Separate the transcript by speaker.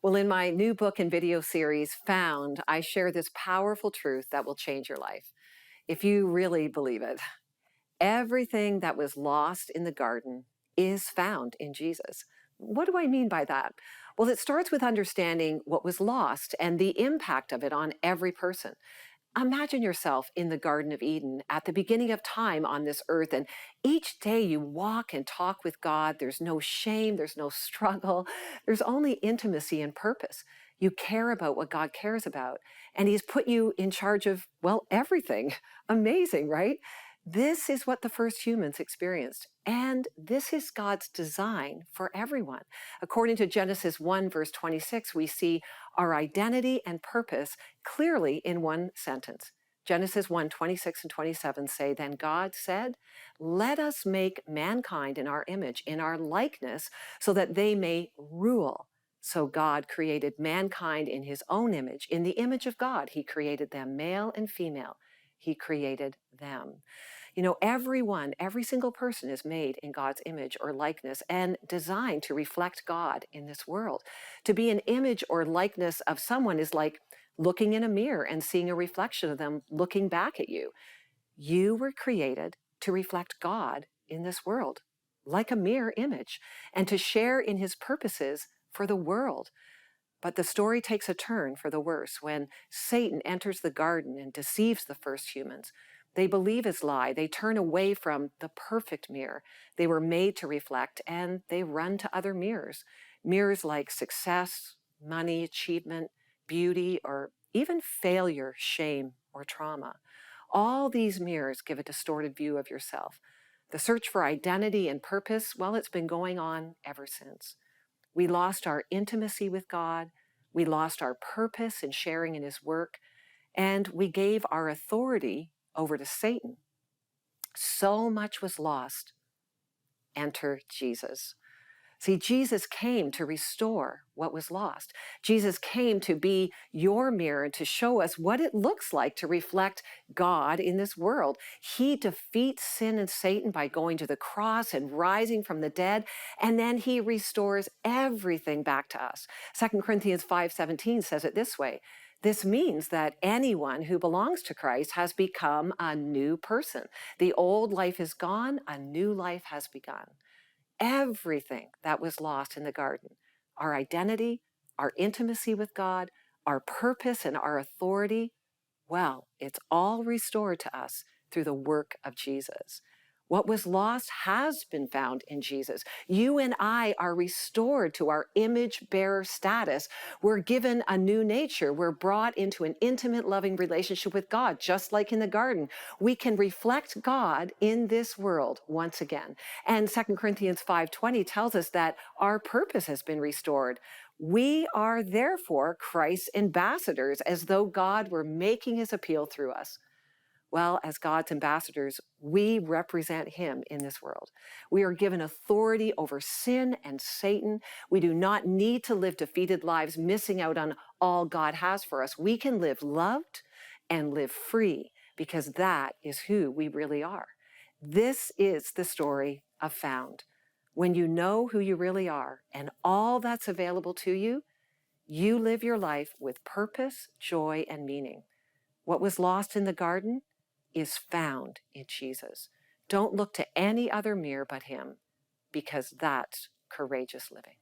Speaker 1: Well, in my new book and video series, Found, I share this powerful truth that will change your life if you really believe it. Everything that was lost in the garden is found in Jesus. What do I mean by that? Well, it starts with understanding what was lost and the impact of it on every person. Imagine yourself in the Garden of Eden at the beginning of time on this earth, and each day you walk and talk with God. There's no shame, there's no struggle, there's only intimacy and purpose. You care about what God cares about, and He's put you in charge of, well, everything. Amazing, right? This is what the first humans experienced, and this is God's design for everyone. According to Genesis 1, verse 26, we see our identity and purpose clearly in one sentence. Genesis 1, 26 and 27 say, "Then God said, let us make mankind in our image, in our likeness, so that they may rule." So God created mankind in His own image. In the image of God, He created them, male and female. He created them. You know, everyone, every single person is made in God's image or likeness and designed to reflect God in this world. To be an image or likeness of someone is like looking in a mirror and seeing a reflection of them looking back at you. You were created to reflect God in this world, like a mirror image, and to share in His purposes for the world. But the story takes a turn for the worse when Satan enters the garden and deceives the first humans. They believe his lie. They turn away from the perfect mirror they were made to reflect, and they run to other mirrors. Mirrors like success, money, achievement, beauty, or even failure, shame, or trauma. All these mirrors give a distorted view of yourself. The search for identity and purpose, well, it's been going on ever since. We lost our intimacy with God. We lost our purpose in sharing in His work. And we gave our authority over to Satan. So much was lost. Enter Jesus. See, Jesus came to restore what was lost. Jesus came to be your mirror and to show us what it looks like to reflect God in this world. He defeats sin and Satan by going to the cross and rising from the dead, and then He restores everything back to us. 2 Corinthians 5:17 says it this way: "This means that anyone who belongs to Christ has become a new person. The old life is gone, a new life has begun." Everything that was lost in the garden, our identity, our intimacy with God, our purpose and our authority, well, it's all restored to us through the work of Jesus. What was lost has been found in Jesus. You and I are restored to our image bearer status. We're given a new nature. We're brought into an intimate, loving relationship with God, just like in the garden. We can reflect God in this world once again. And 2 Corinthians 5:20 tells us that our purpose has been restored. We are therefore Christ's ambassadors, as though God were making His appeal through us. Well, as God's ambassadors, we represent Him in this world. We are given authority over sin and Satan. We do not need to live defeated lives, missing out on all God has for us. We can live loved and live free because that is who we really are. This is the story of Found. When you know who you really are and all that's available to you, you live your life with purpose, joy, and meaning. What was lost in the garden is found in Jesus. Don't look to any other mirror but Him, because that's courageous living.